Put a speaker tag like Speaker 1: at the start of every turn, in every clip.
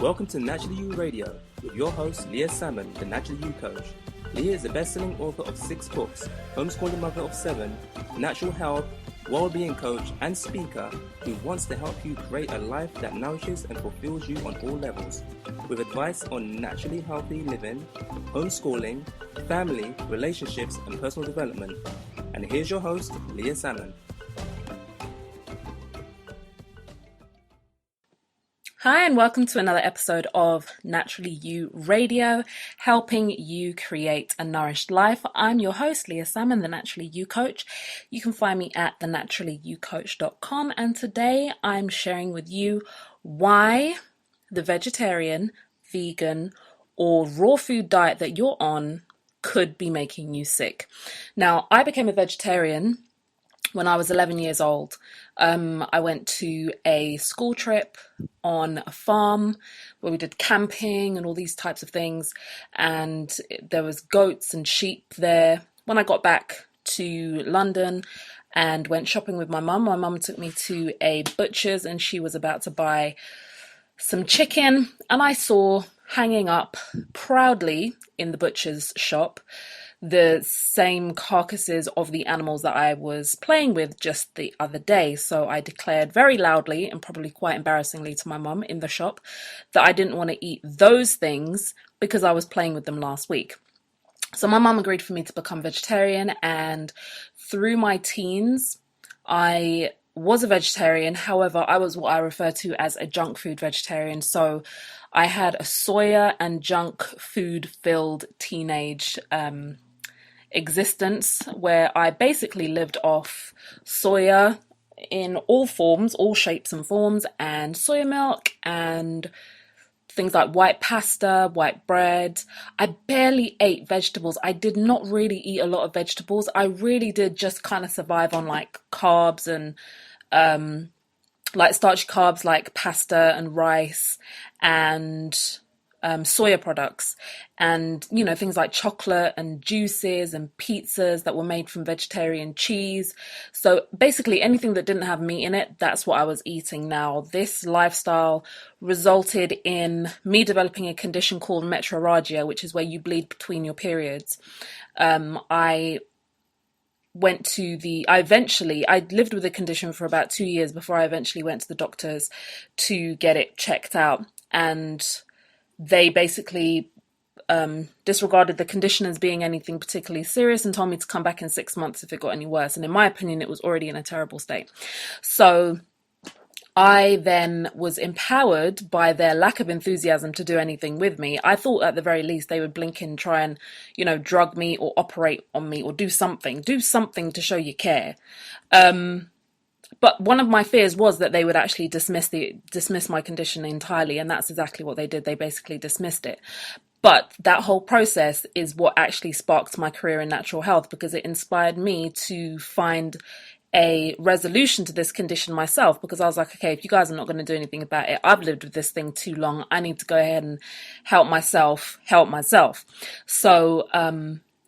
Speaker 1: Welcome to Naturally You Radio with your host, Leah Salmon, the Naturally You Coach. Leah is a best-selling author of 6 books, homeschooling mother of 7, natural health, well-being coach, and speaker who wants to help you create a life that nourishes and fulfills you on all levels, with advice on naturally healthy living, homeschooling, family, relationships, and personal development. And here's your host, Leah Salmon.
Speaker 2: Hi, and welcome to another episode of Naturally You Radio, helping you create a nourished life. I'm your host, Leah Salmon, the Naturally You Coach. You can find me at thenaturallyyoucoach.com, and today I'm sharing with you why the vegetarian, vegan, or raw food diet that you're on could be making you sick. Now, I became a vegetarian when I was 11 years old. I went to a school trip on a farm where we did camping and all these types of things, and there was goats and sheep there. When I got back to London and went shopping with my mum took me to a butcher's and she was about to buy some chicken, and I saw hanging up proudly in the butcher's shop the same carcasses of the animals that I was playing with just the other day. So I declared very loudly and probably quite embarrassingly to my mum in the shop that I didn't want to eat those things because I was playing with them last week. So my mum agreed for me to become vegetarian, and through my teens, I was a vegetarian. However, I was what I refer to as a junk food vegetarian. So I had a soya and junk food filled teenage existence where I basically lived off soya in all forms, all shapes and forms, and soya milk and things like white pasta, white bread. I barely ate vegetables. I did not really eat a lot of vegetables. I really did just kind of survive on like carbs and like starchy carbs like pasta and rice and soya products, and things like chocolate and juices and pizzas that were made from vegetarian cheese. So basically anything that didn't have meat in it, that's what I was eating. Now, this lifestyle resulted in me developing a condition called metrorrhagia, which is where you bleed between your periods. I lived with the condition for about 2 years before I eventually went to the doctors to get it checked out, and they basically disregarded the condition as being anything particularly serious and told me to come back in 6 months if it got any worse. And in my opinion, it was already in a terrible state. So I then was empowered by their lack of enthusiasm to do anything with me. I thought at the very least they would blink and try and, drug me or operate on me or do something to show you care. But one of my fears was that they would actually dismiss my condition entirely, and that's exactly what they did. They basically dismissed it. But that whole process is what actually sparked my career in natural health, because it inspired me to find a resolution to this condition myself, because I was like, okay, if you guys are not going to do anything about it, I've lived with this thing too long. I need to go ahead and help myself. So,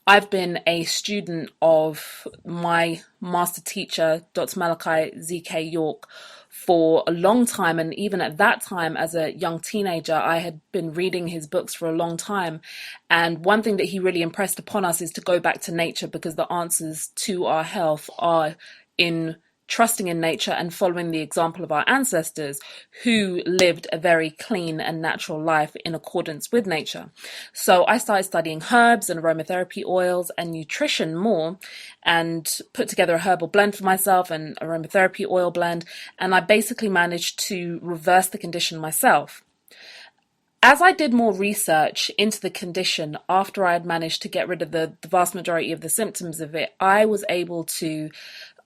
Speaker 2: I've been a student of my master teacher, Dr. Malachi Z.K. York, for a long time. And even at that time, as a young teenager, I had been reading his books for a long time. And one thing that he really impressed upon us is to go back to nature, because the answers to our health are in trusting in nature and following the example of our ancestors who lived a very clean and natural life in accordance with nature. So I started studying herbs and aromatherapy oils and nutrition more, and put together a herbal blend for myself and aromatherapy oil blend, and I basically managed to reverse the condition myself. As I did more research into the condition, after I had managed to get rid of the vast majority of the symptoms of it, I was able to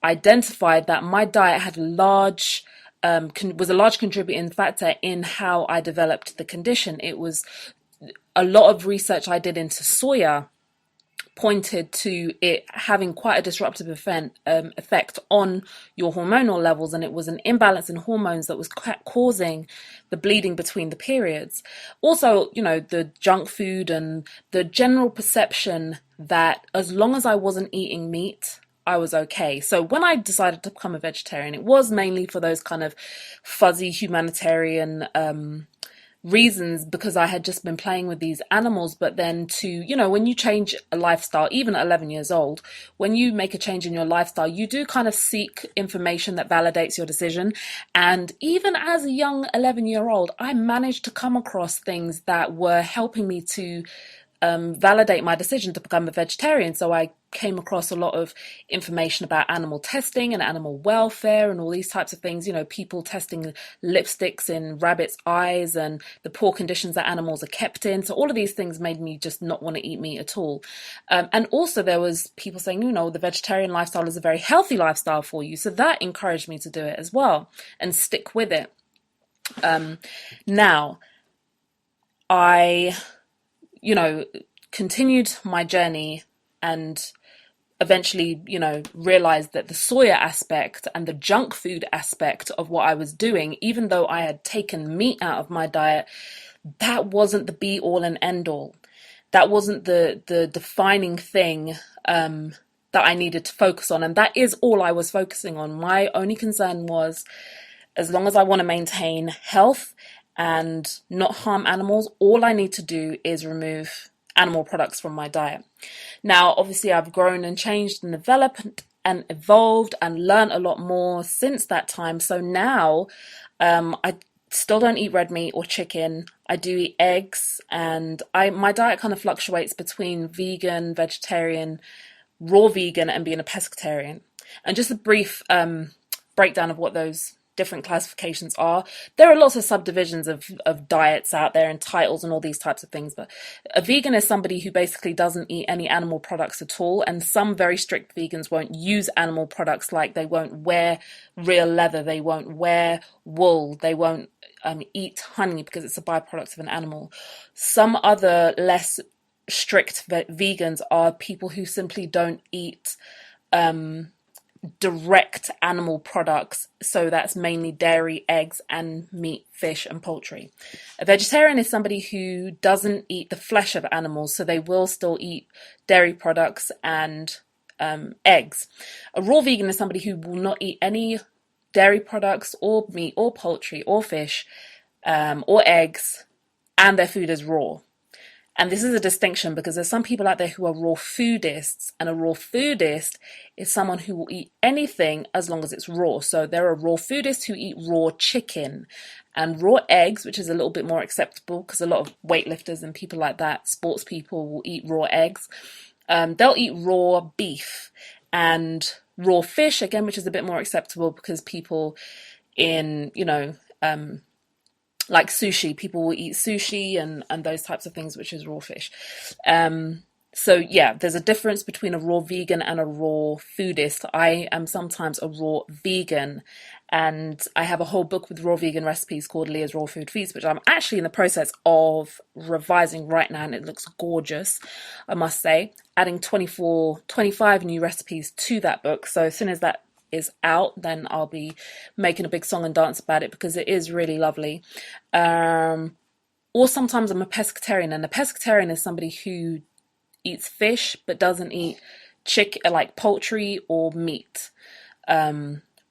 Speaker 2: identify that my diet had was a large contributing factor in how I developed the condition. It was a lot of research I did into soya pointed to it having quite a disruptive effect on your hormonal levels, and it was an imbalance in hormones that was causing the bleeding between the periods. Also, the junk food and the general perception that as long as I wasn't eating meat, I was okay. So when I decided to become a vegetarian, it was mainly for those kind of fuzzy humanitarian reasons because I had just been playing with these animals. But then when you change a lifestyle, even at 11 years old, when you make a change in your lifestyle, you do kind of seek information that validates your decision. And even as a young 11-year-old, I managed to come across things that were helping me to validate my decision to become a vegetarian. So I came across a lot of information about animal testing and animal welfare and all these types of things, people testing lipsticks in rabbits' eyes and the poor conditions that animals are kept in. So all of these things made me just not want to eat meat at all. And also there was people saying, the vegetarian lifestyle is a very healthy lifestyle for you. So that encouraged me to do it as well and stick with it. Now, I continued my journey and eventually, realized that the soya aspect and the junk food aspect of what I was doing, even though I had taken meat out of my diet, that wasn't the be all and end all. That wasn't the defining thing that I needed to focus on. And that is all I was focusing on. My only concern was, as long as I want to maintain health and not harm animals, all I need to do is remove animal products from my diet. Now, obviously, I've grown and changed and developed and evolved and learned a lot more since that time. So now I still don't eat red meat or chicken. I do eat eggs, and my diet kind of fluctuates between vegan, vegetarian, raw vegan, and being a pescatarian. And just a brief breakdown of what those different classifications are. There are lots of subdivisions of diets out there and titles and all these types of things, but a vegan is somebody who basically doesn't eat any animal products at all, and some very strict vegans won't use animal products, like they won't wear real leather, they won't wear wool, they won't eat honey because it's a byproduct of an animal. Some other less strict vegans are people who simply don't eat direct animal products, so that's mainly dairy, eggs, and meat, fish, and poultry. A vegetarian is somebody who doesn't eat the flesh of animals, so they will still eat dairy products and eggs. A raw vegan is somebody who will not eat any dairy products or meat or poultry or fish or eggs, and their food is raw. And this is a distinction because there's some people out there who are raw foodists, and a raw foodist is someone who will eat anything as long as it's raw. So there are raw foodists who eat raw chicken and raw eggs, which is a little bit more acceptable because a lot of weightlifters and people like that, sports people, will eat raw eggs. They'll eat raw beef and raw fish, again, which is a bit more acceptable because people in, like sushi, people will eat sushi and those types of things, which is raw fish. So yeah, there's a difference between a raw vegan and a raw foodist. I am sometimes a raw vegan, and I have a whole book with raw vegan recipes called Leah's Raw Food Feast, which I'm actually in the process of revising right now, and it looks gorgeous, I must say, adding 25 new recipes to that book. So as soon as that is out, then I'll be making a big song and dance about it because it is really lovely. Or sometimes I'm a pescatarian, and a pescatarian is somebody who eats fish but doesn't eat like poultry or meat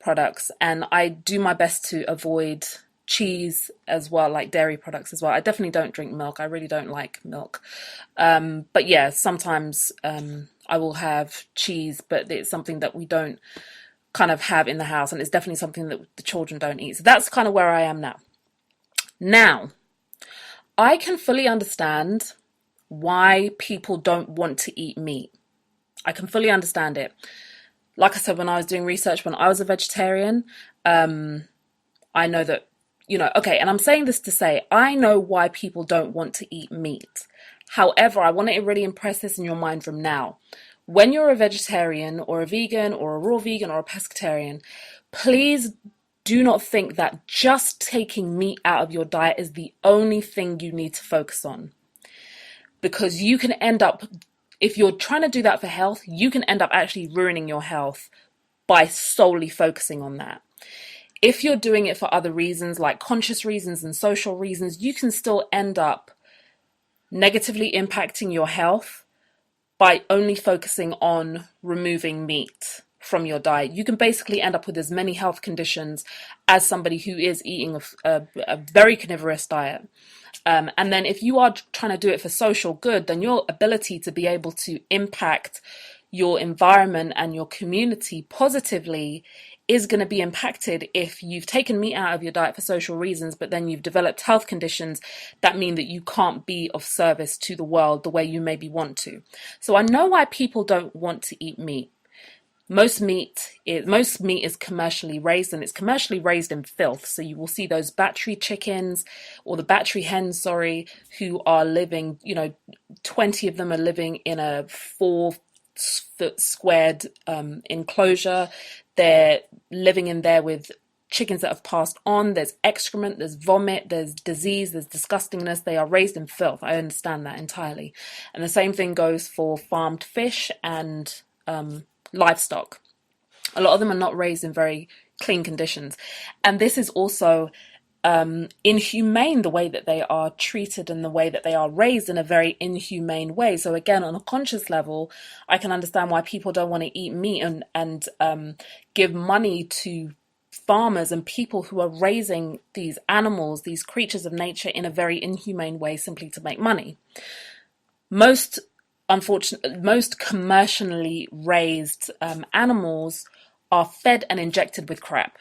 Speaker 2: products. And I do my best to avoid cheese as well, like dairy products as well. I definitely don't drink milk. I really don't like milk. But yeah, sometimes I will have cheese, but it's something that we don't kind of have in the house, and it's definitely something that the children don't eat. So that's kind of where I am now. Now, I can fully understand why people don't want to eat meat. I can fully understand it. Like I said, when I was doing research, when I was a vegetarian, I know that, okay, and I'm saying this to say, I know why people don't want to eat meat. However, I want to really impress this in your mind from now. When you're a vegetarian or a vegan or a raw vegan or a pescatarian, please do not think that just taking meat out of your diet is the only thing you need to focus on. Because you can end up, if you're trying to do that for health, you can end up actually ruining your health by solely focusing on that. If you're doing it for other reasons, like conscious reasons and social reasons, you can still end up negatively impacting your health by only focusing on removing meat from your diet. You can basically end up with as many health conditions as somebody who is eating a very carnivorous diet. And then if you are trying to do it for social good, then your ability to be able to impact your environment and your community positively is going to be impacted if you've taken meat out of your diet for social reasons, but then you've developed health conditions that mean that you can't be of service to the world the way you maybe want to. So I know why people don't want to eat meat. Most meat is commercially raised, and it's commercially raised in filth. So you will see those battery chickens or the battery hens, sorry, who are living, 20 of them are living in a 4-foot squared enclosure. They're living in there with chickens that have passed on. There's excrement, there's vomit, there's disease, there's disgustingness. They are raised in filth. I understand that entirely. And the same thing goes for farmed fish and livestock. A lot of them are not raised in very clean conditions. And this is also inhumane, the way that they are treated and the way that they are raised in a very inhumane way. So again, on a conscious level, I can understand why people don't want to eat meat and give money to farmers and people who are raising these animals, these creatures of nature, in a very inhumane way simply to make money. Most commercially raised animals are fed and injected with crap.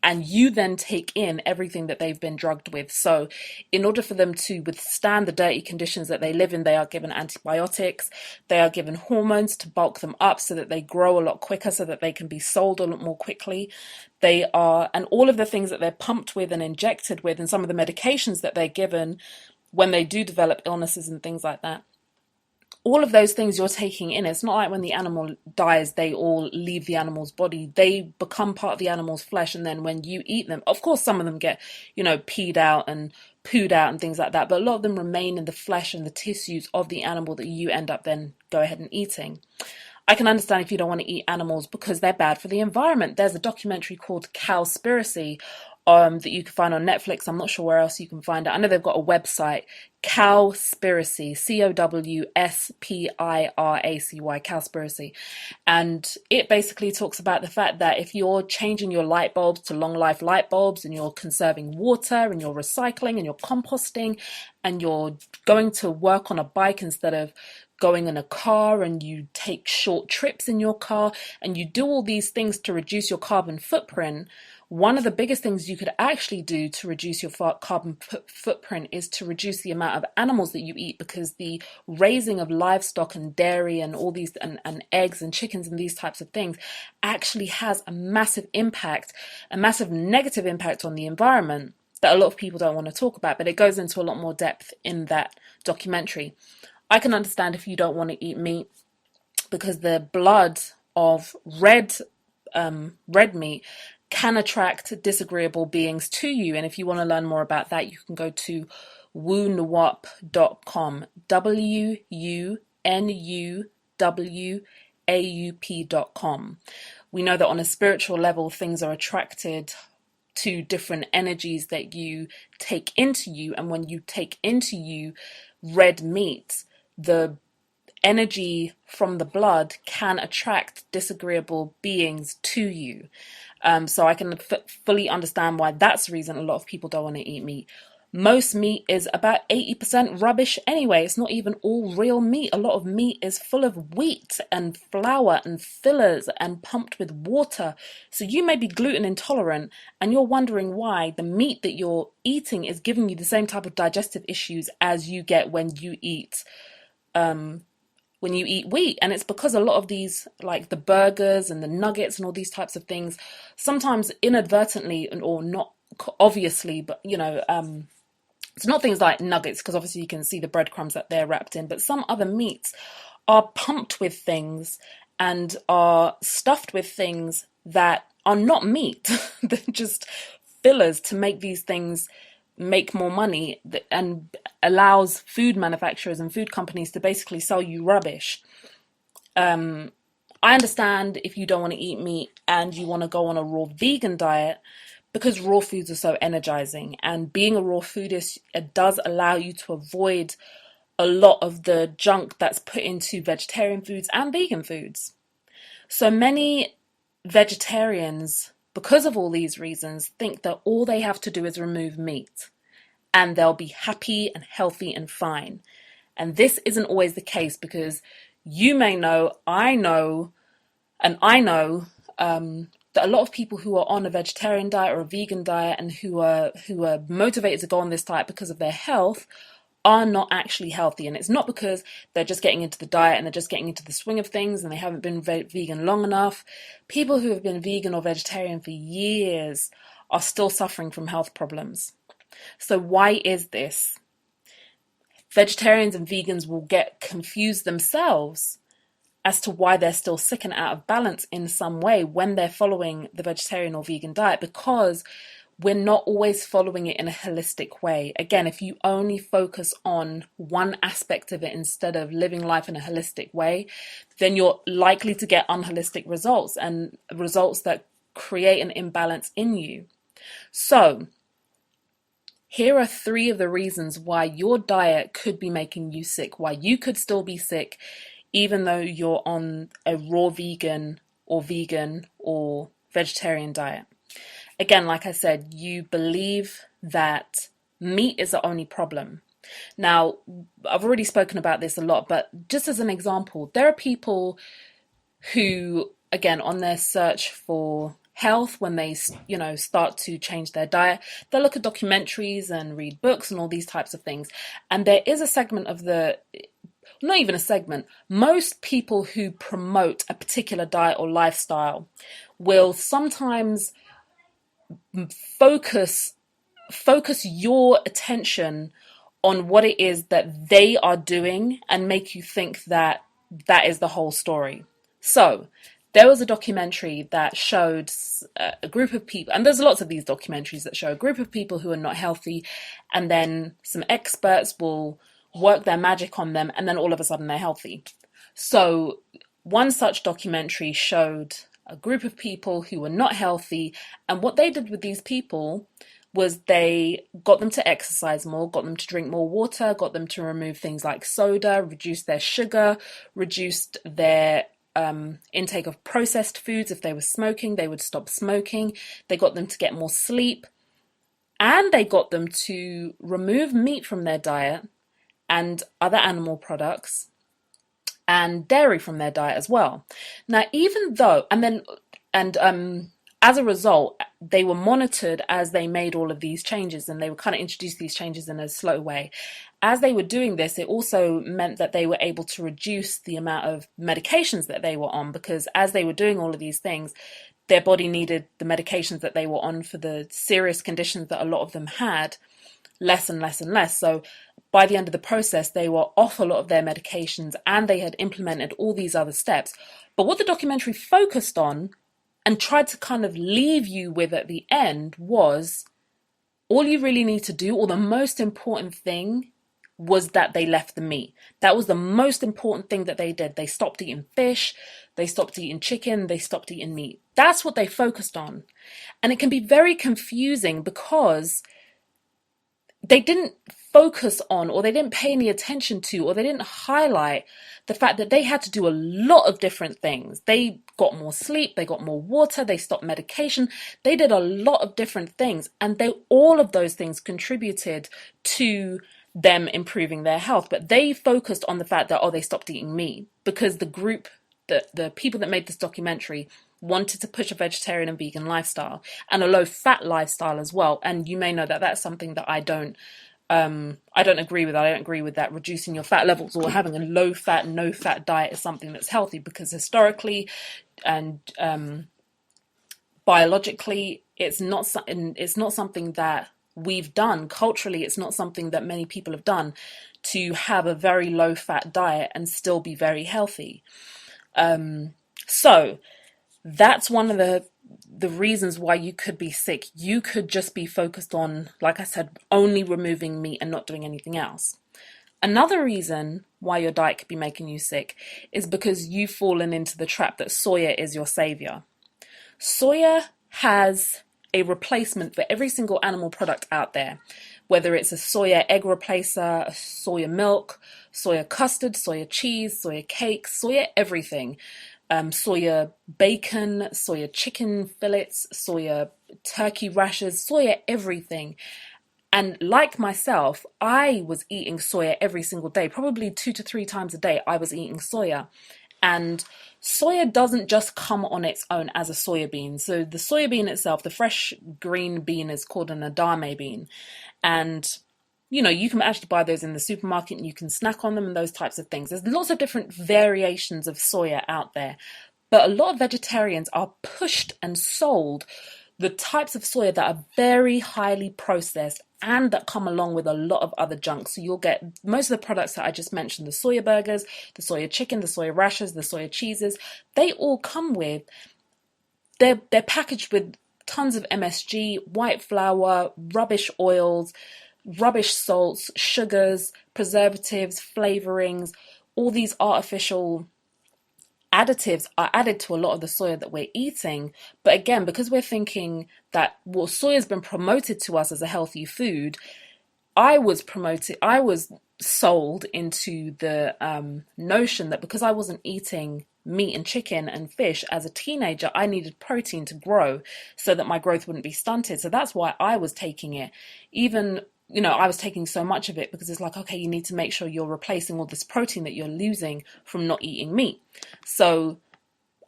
Speaker 2: And you then take in everything that they've been drugged with. So in order for them to withstand the dirty conditions that they live in, they are given antibiotics, they are given hormones to bulk them up so that they grow a lot quicker, so that they can be sold a lot more quickly. And all of the things that they're pumped with and injected with, and some of the medications that they're given when they do develop illnesses and things like that. All of those things you're taking in. It's not like when the animal dies, they all leave the animal's body. They become part of the animal's flesh. And then when you eat them, of course, some of them get, peed out and pooed out and things like that. But a lot of them remain in the flesh and the tissues of the animal that you end up then go ahead and eating. I can understand if you don't want to eat animals because they're bad for the environment. There's a documentary called Cowspiracy that you can find on Netflix. I'm not sure where else you can find it. I know they've got a website, Cowspiracy, Cowspiracy, Cowspiracy. And it basically talks about the fact that if you're changing your light bulbs to long life light bulbs, and you're conserving water, and you're recycling, and you're composting, and you're going to work on a bike instead of going in a car, and you take short trips in your car, and you do all these things to reduce your carbon footprint, one of the biggest things you could actually do to reduce your carbon footprint is to reduce the amount of animals that you eat, because the raising of livestock and dairy and all these and eggs and chickens and these types of things actually has a massive impact, a massive negative impact on the environment that a lot of people don't want to talk about, but it goes into a lot more depth in that documentary. I can understand if you don't want to eat meat because the blood of red meat can attract disagreeable beings to you. And if you want to learn more about that, you can go to WUNWAP.com, WUNUWAUP.com. We know that on a spiritual level, things are attracted to different energies that you take into you. And when you take into you red meat, the energy from the blood can attract disagreeable beings to you. So I can fully understand why that's the reason a lot of people don't want to eat meat. Most meat is about 80% rubbish anyway. It's not even all real meat. A lot of meat is full of wheat and flour and fillers and pumped with water. So you may be gluten intolerant and you're wondering why the meat that you're eating is giving you the same type of digestive issues as you get when you eat wheat. And it's because a lot of these, like the burgers and the nuggets and all these types of things, sometimes inadvertently or not obviously, but it's not things like nuggets, because obviously you can see the breadcrumbs that they're wrapped in, but some other meats are pumped with things and are stuffed with things that are not meat. They're just fillers to make these things make more money, and allows food manufacturers and food companies to basically sell you rubbish. I understand if you don't want to eat meat and you want to go on a raw vegan diet, because raw foods are so energizing, and being a raw foodist, it does allow you to avoid a lot of the junk that's put into vegetarian foods and vegan foods. So many vegetarians, because of all these reasons, think that all they have to do is remove meat. and they'll be happy and healthy and fine. And this isn't always the case, because you may know, I know, and I know that a lot of people who are on a vegetarian diet or a vegan diet and who are motivated to go on this diet because of their health are not actually healthy. And it's not because they're just getting into the diet and they're just getting into the swing of things and they haven't been vegan long enough. People who have been vegan or vegetarian for years are still suffering from health problems. So why is this? Vegetarians and vegans will get confused themselves as to why they're still sick and out of balance in some way when they're following the vegetarian or vegan diet, because we're not always following it in a holistic way. Again, if you only focus on one aspect of it instead of living life in a holistic way, then you're likely to get unholistic results, and results that create an imbalance in you. So, here are 3 of the reasons why your diet could be making you sick, why you could still be sick even though you're on a raw vegan or vegetarian diet. Again, like I said, you believe that meat is the only problem. Now, I've already spoken about this a lot, but just as an example, there are people who, again, on their search for health, when they, start to change their diet, they'll look at documentaries and read books and all these types of things. And there is a segment of not even a segment, most people who promote a particular diet or lifestyle will sometimes focus your attention on what it is that they are doing and make you think that that is the whole story. So there was a documentary that showed a group of people, and there's lots of these documentaries that show a group of people who are not healthy, and then some experts will work their magic on them, and then all of a sudden they're healthy. So one such documentary showed a group of people who were not healthy, and what they did with these people was they got them to exercise more, got them to drink more water, got them to remove things like soda, reduce their sugar, reduced their intake of processed foods. If they were smoking, they would stop smoking. They got them to get more sleep, and they got them to remove meat from their diet and other animal products and dairy from their diet as well. Now, even though, as a result, they were monitored as they made all of these changes, and they were kind of introduced these changes in a slow way. As they were doing this, it also meant that they were able to reduce the amount of medications that they were on, because as they were doing all of these things, their body needed the medications that they were on for the serious conditions that a lot of them had less and less and less. So by the end of the process, they were off a lot of their medications and they had implemented all these other steps. But what the documentary focused on and tried to kind of leave you with at the end was, all you really need to do, or the most important thing, was that they left the meat. That was the most important thing that they did. They stopped eating fish, they stopped eating chicken, they stopped eating meat. That's what they focused on. And it can be very confusing because they didn't focus on, or they didn't pay any attention to, or they didn't highlight the fact that they had to do a lot of different things. They got more sleep, they got more water, they stopped medication, they did a lot of different things, and all of those things contributed to them improving their health. But they focused on the fact that, they stopped eating meat, because the group, the people that made this documentary, wanted to push a vegetarian and vegan lifestyle and a low-fat lifestyle as well. And you may know that that's something that I don't agree with. I don't agree with that. Reducing your fat levels or having a low-fat, no-fat diet is something that's healthy, because historically and biologically, it's not something that we've done. Culturally, it's not something that many people have done, to have a very low-fat diet and still be very healthy. So that's one of the reasons why you could be sick. You could just be focused on, like I said, only removing meat and not doing anything else. Another reason why your diet could be making you sick is because you've fallen into the trap that soya is your savior. Soya has a replacement for every single animal product out there, whether it's a soya egg replacer, a soya milk, soya custard, soya cheese, soya cake, soya everything. Soya bacon, soya chicken fillets, soya turkey rashers, soya everything. And like myself, I was eating soya every single day, probably 2 to 3 times a day. I was eating soya. And soya doesn't just come on its own as a soya bean. So the soya bean itself, the fresh green bean, is called an edamame bean. And you can actually buy those in the supermarket and you can snack on them and those types of things. There's lots of different variations of soya out there. But a lot of vegetarians are pushed and sold the types of soya that are very highly processed and that come along with a lot of other junk. So you'll get most of the products that I just mentioned, the soya burgers, the soya chicken, the soya rashers, the soya cheeses, they all come with, they're packaged with tons of MSG, white flour, rubbish oils, rubbish salts, sugars, preservatives, flavorings, all these artificial additives are added to a lot of the soya that we're eating. But again, because we're thinking that, well, soya has been promoted to us as a healthy food, I was sold into the notion that because I wasn't eating meat and chicken and fish as a teenager, I needed protein to grow so that my growth wouldn't be stunted. So that's why I was taking it. Even, I was taking so much of it because it's like, okay, you need to make sure you're replacing all this protein that you're losing from not eating meat. So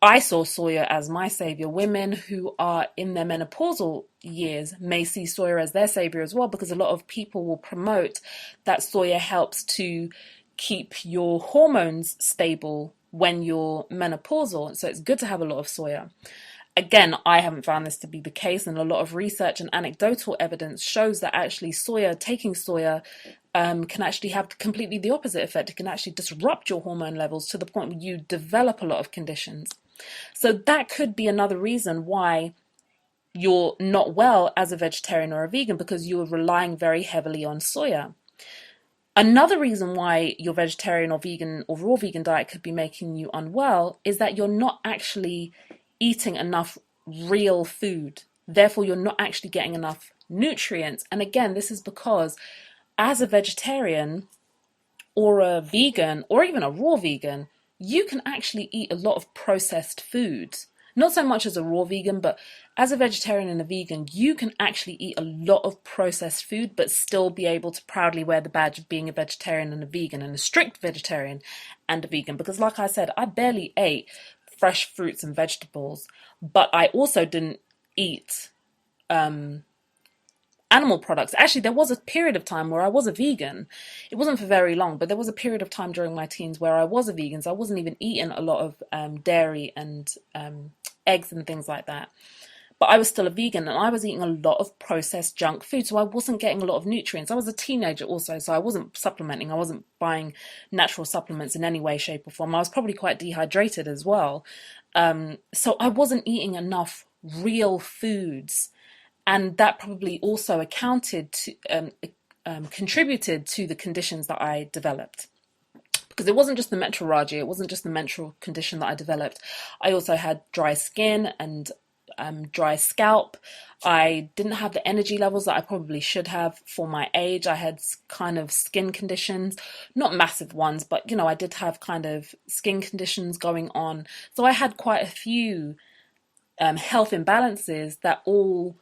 Speaker 2: I saw soya as my savior. Women who are in their menopausal years may see soya as their savior as well, because a lot of people will promote that soya helps to keep your hormones stable when you're menopausal. So it's good to have a lot of soya. Again, I haven't found this to be the case, and a lot of research and anecdotal evidence shows that actually taking soya can actually have completely the opposite effect. It can actually disrupt your hormone levels to the point where you develop a lot of conditions. So that could be another reason why you're not well as a vegetarian or a vegan, because you're relying very heavily on soya. Another reason why your vegetarian or vegan or raw vegan diet could be making you unwell is that you're not actually eating enough real food. Therefore, you're not actually getting enough nutrients. And again, this is because as a vegetarian or a vegan or even a raw vegan, you can actually eat a lot of processed foods. Not so much as a raw vegan, but as a vegetarian and a vegan, you can actually eat a lot of processed food, but still be able to proudly wear the badge of being a vegetarian and a vegan, and a strict vegetarian and a vegan. Because like I said, I barely ate fresh fruits and vegetables, but I also didn't eat animal products. Actually, there was a period of time where I was a vegan. It wasn't for very long, but there was a period of time during my teens where I was a vegan. So I wasn't even eating a lot of dairy and eggs and things like that. But I was still a vegan, and I was eating a lot of processed junk food, so I wasn't getting a lot of nutrients. I was a teenager also, so I wasn't supplementing. I wasn't buying natural supplements in any way, shape or form. I was probably quite dehydrated as well. So I wasn't eating enough real foods. And that probably also contributed to the conditions that I developed. Because it wasn't just the metrorrhagia, it wasn't just the menstrual condition that I developed. I also had dry skin and dry scalp. I didn't have the energy levels that I probably should have for my age. I had kind of skin conditions, not massive ones, but I did have kind of skin conditions going on. So I had quite a few health imbalances that all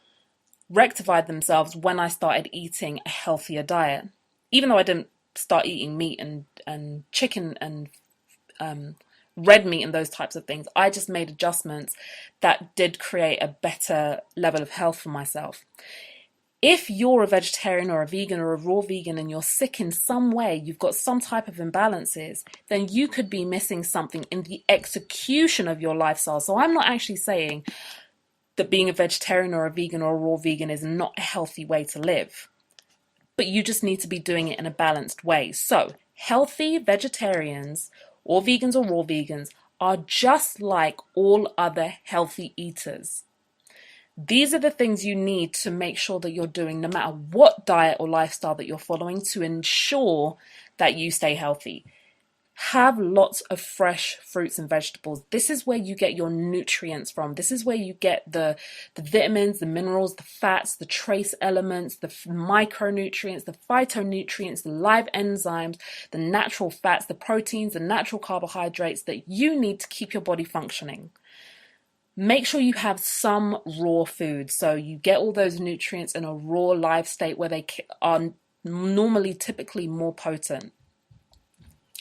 Speaker 2: rectified themselves when I started eating a healthier diet. Even though I didn't start eating meat and chicken and red meat and those types of things, I just made adjustments that did create a better level of health for myself. If you're a vegetarian or a vegan or a raw vegan and you're sick in some way, you've got some type of imbalances, then you could be missing something in the execution of your lifestyle. So I'm not actually saying that being a vegetarian or a vegan or a raw vegan is not a healthy way to live, but you just need to be doing it in a balanced way. So healthy vegetarians or vegans or raw vegans are just like all other healthy eaters. These are the things you need to make sure that you're doing no matter what diet or lifestyle that you're following to ensure that you stay healthy. Have lots of fresh fruits and vegetables. This is where you get your nutrients from. This is where you get the vitamins, the minerals, the fats, the trace elements, the micronutrients, the phytonutrients, the live enzymes, the natural fats, the proteins, the natural carbohydrates that you need to keep your body functioning. Make sure you have some raw food, so you get all those nutrients in a raw live state where they are normally typically more potent.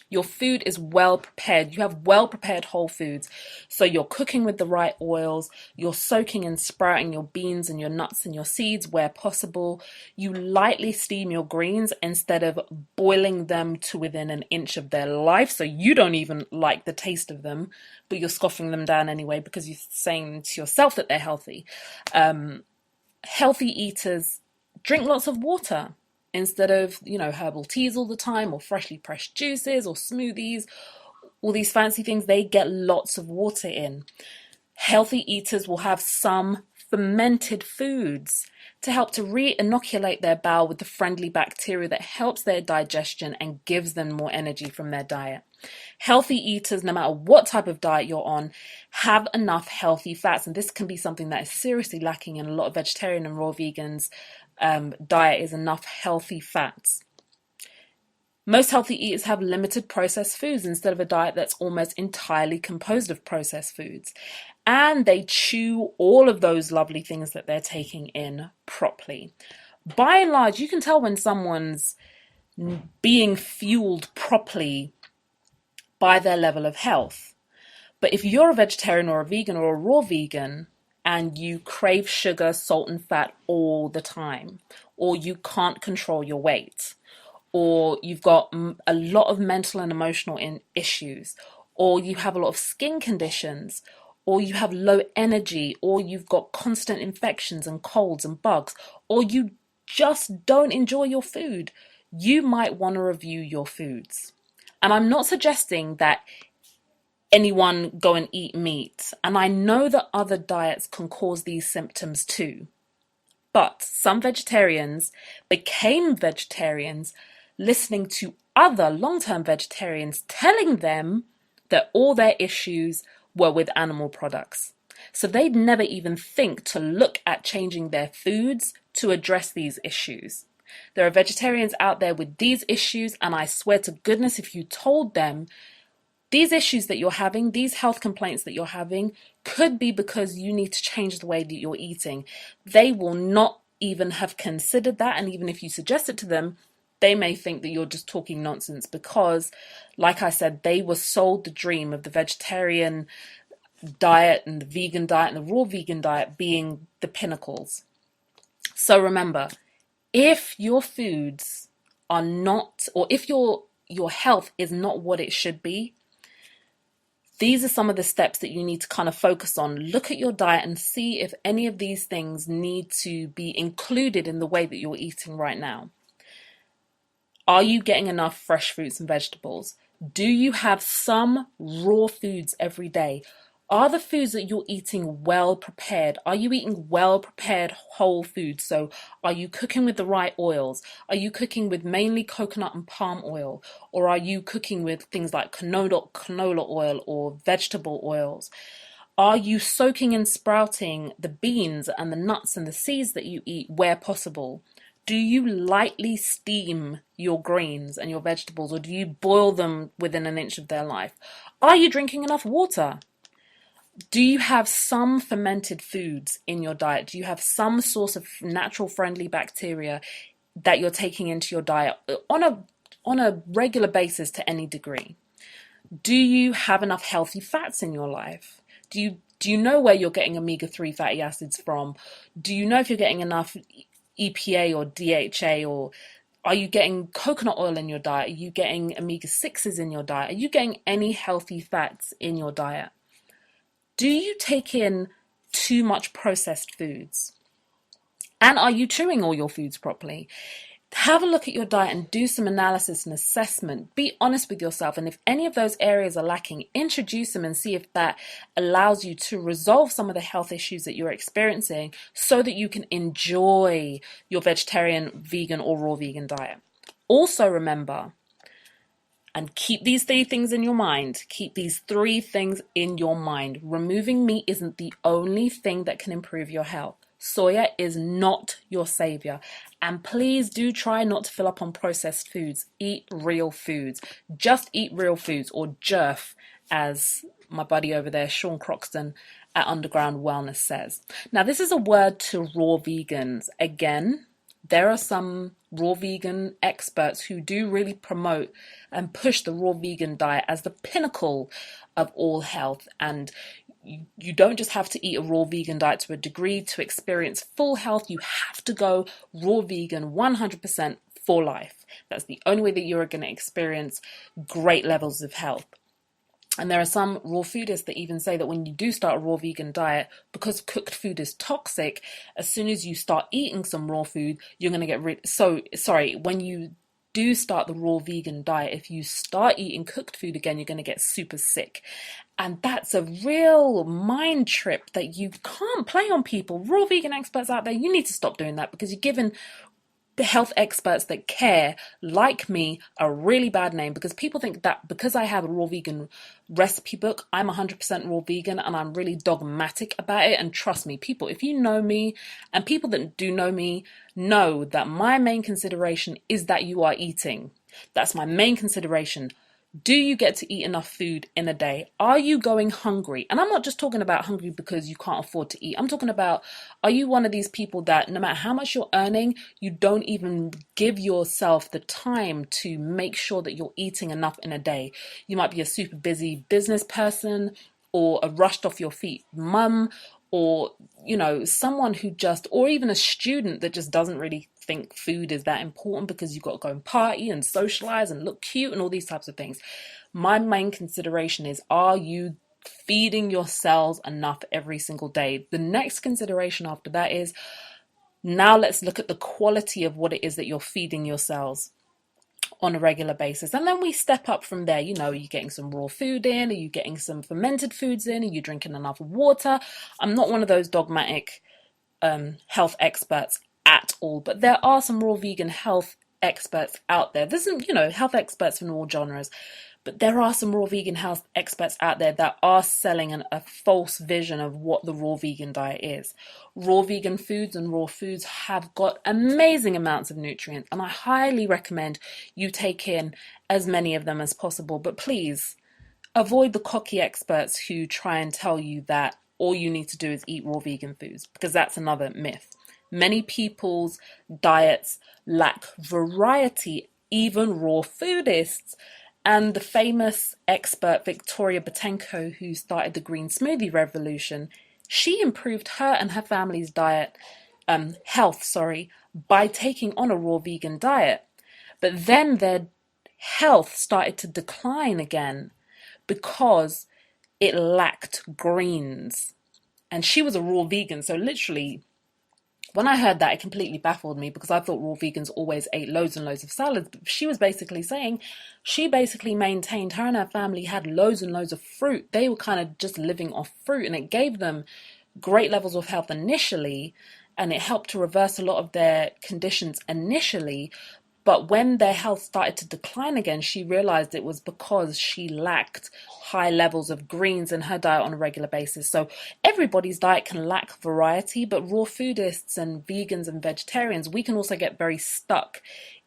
Speaker 2: Your food is well prepared. You have well prepared whole foods. So you're cooking with the right oils. You're soaking and sprouting your beans and your nuts and your seeds where possible. You lightly steam your greens instead of boiling them to within an inch of their life. So you don't even like the taste of them, but you're scoffing them down anyway because you're saying to yourself that they're healthy. Healthy eaters drink lots of water. Instead of, herbal teas all the time, or freshly pressed juices, or smoothies, all these fancy things, they get lots of water in. Healthy eaters will have some fermented foods to help to re-inoculate their bowel with the friendly bacteria that helps their digestion and gives them more energy from their diet. Healthy eaters, no matter what type of diet you're on, have enough healthy fats, and this can be something that is seriously lacking in a lot of vegetarian and raw vegans' diet, is enough healthy fats. Most healthy eaters have limited processed foods instead of a diet that's almost entirely composed of processed foods. And they chew all of those lovely things that they're taking in properly. By and large, you can tell when someone's being fueled properly by their level of health. But if you're a vegetarian or a vegan or a raw vegan, and you crave sugar, salt, and fat all the time, or you can't control your weight, or you've got a lot of mental and emotional issues, or you have a lot of skin conditions, or you have low energy, or you've got constant infections and colds and bugs, or you just don't enjoy your food, you might want to review your foods. And I'm not suggesting that anyone go and eat meat. And I know that other diets can cause these symptoms too. But some vegetarians became vegetarians listening to other long-term vegetarians telling them that all their issues were with animal products. So they'd never even think to look at changing their foods to address these issues. There are vegetarians out there with these issues, and I swear to goodness, if you told them these issues that you're having, these health complaints that you're having, could be because you need to change the way that you're eating, they will not even have considered that. And even if you suggest it to them, they may think that you're just talking nonsense because, like I said, they were sold the dream of the vegetarian diet and the vegan diet and the raw vegan diet being the pinnacles. So remember, if your foods are not, or if your health is not what it should be, these are some of the steps that you need to kind of focus on. Look at your diet and see if any of these things need to be included in the way that you're eating right now. Are you getting enough fresh fruits and vegetables? Do you have some raw foods every day? Are the foods that you're eating well prepared? Are you eating well prepared whole foods? So are you cooking with the right oils? Are you cooking with mainly coconut and palm oil? Or are you cooking with things like canola oil or vegetable oils? Are you soaking and sprouting the beans and the nuts and the seeds that you eat where possible? Do you lightly steam your greens and your vegetables, or do you boil them within an inch of their life? Are you drinking enough water? Do you have some fermented foods in your diet? Do you have some source of natural friendly bacteria that you're taking into your diet on a regular basis to any degree? Do you have enough healthy fats in your life? Do you know where you're getting omega-3 fatty acids from? Do you know if you're getting enough EPA or DHA, or are you getting coconut oil in your diet? Are you getting omega-6s in your diet? Are you getting any healthy fats in your diet? Do you take in too much processed foods? And are you chewing all your foods properly? Have a look at your diet and do some analysis and assessment. Be honest with yourself, and if any of those areas are lacking, introduce them and see if that allows you to resolve some of the health issues that you're experiencing so that you can enjoy your vegetarian, vegan, or raw vegan diet. Also remember, and keep these three things in your mind. Keep these three things in your mind. Removing meat isn't the only thing that can improve your health. Soya is not your savior. And please do try not to fill up on processed foods. Eat real foods. Just eat real foods, or JERF, as my buddy over there, Sean Croxton, at Underground Wellness says. Now, this is a word to raw vegans. Again, there are some raw vegan experts who do really promote and push the raw vegan diet as the pinnacle of all health. And you don't just have to eat a raw vegan diet to a degree to experience full health. You have to go raw vegan 100% for life. That's the only way that you're going to experience great levels of health. And there are some raw foodists that even say that when you do start a raw vegan diet, because cooked food is toxic, as soon as you start eating some raw food, you're going to get when you do start the raw vegan diet, if you start eating cooked food again, you're going to get super sick. And that's a real mind trip that you can't play on people. Raw vegan experts out there, you need to stop doing that, because you're giving the health experts that care, like me, a really bad name, because people think that because I have a raw vegan recipe book, I'm 100% raw vegan and I'm really dogmatic about it. And trust me, people, if you know me, and people that do know me know that my main consideration is that you are eating. That's my main consideration. Do you get to eat enough food in a day? Are you going hungry? And I'm not just talking about hungry because you can't afford to eat. I'm talking about, are you one of these people that no matter how much you're earning, you don't even give yourself the time to make sure that you're eating enough in a day? You might be a super busy business person, or a rushed off your feet mum, or, someone who or even a student that just doesn't really think food is that important because you've got to go and party and socialize and look cute and all these types of things. My main consideration is, are you feeding your cells enough every single day? The next consideration after that is, now let's look at the quality of what it is that you're feeding your cells on a regular basis. And then we step up from there. Are you getting some raw food in? Are you getting some fermented foods in? Are you drinking enough water? I'm not one of those dogmatic health experts at all, but there are some raw vegan health experts out there. There's some, health experts from all genres, but there are some raw vegan health experts out there that are selling a false vision of what the raw vegan diet is. Raw vegan foods and raw foods have got amazing amounts of nutrients, and I highly recommend you take in as many of them as possible. But please avoid the cocky experts who try and tell you that all you need to do is eat raw vegan foods, because that's another myth. Many people's diets lack variety, even raw foodists. And the famous expert Victoria Botenko, who started the green smoothie revolution, she improved her and her family's health, by taking on a raw vegan diet. But then their health started to decline again because it lacked greens. And she was a raw vegan, so literally, when I heard that, it completely baffled me, because I thought raw vegans always ate loads and loads of salads. But she was basically saying, she basically maintained, her and her family had loads and loads of fruit. They were kind of just living off fruit, and it gave them great levels of health initially, and it helped to reverse a lot of their conditions initially. But when their health started to decline again, she realized it was because she lacked high levels of greens in her diet on a regular basis. So everybody's diet can lack variety, but raw foodists and vegans and vegetarians, we can also get very stuck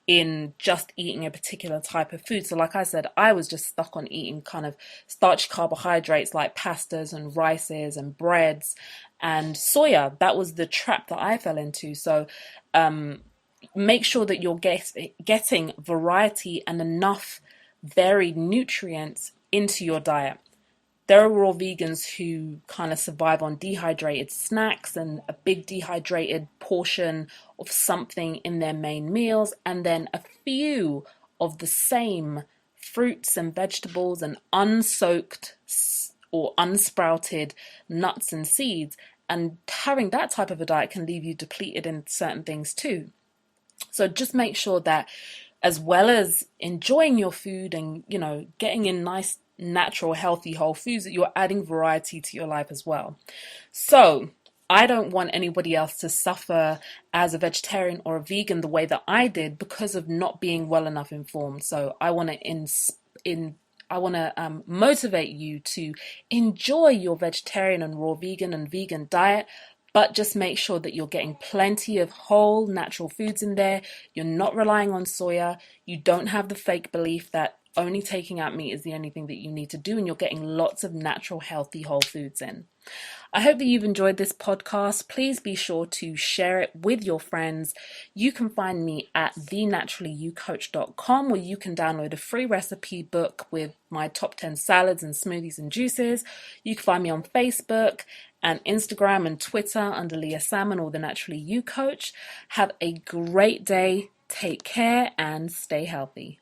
Speaker 2: in just eating a particular type of food. So like I said, I was just stuck on eating kind of starchy carbohydrates like pastas and rices and breads and soya. That was the trap that I fell into. So, make sure that you're getting variety and enough varied nutrients into your diet. There are raw vegans who kind of survive on dehydrated snacks and a big dehydrated portion of something in their main meals, and then a few of the same fruits and vegetables and unsoaked or unsprouted nuts and seeds. And having that type of a diet can leave you depleted in certain things too. So just make sure that, as well as enjoying your food and, getting in nice, natural, healthy, whole foods, that you're adding variety to your life as well. So I don't want anybody else to suffer as a vegetarian or a vegan the way that I did because of not being well enough informed. So I want to motivate you to enjoy your vegetarian and raw vegan and vegan diet, but just make sure that you're getting plenty of whole natural foods in there. You're not relying on soya. You don't have the fake belief that only taking out meat is the only thing that you need to do, and you're getting lots of natural, healthy, whole foods in. I hope that you've enjoyed this podcast. Please be sure to share it with your friends. You can find me at thenaturallyyoucoach.com, where you can download a free recipe book with my top 10 salads and smoothies and juices. You can find me on Facebook and Instagram and Twitter under Leah Salmon or The Naturally You Coach. Have a great day. Take care and stay healthy.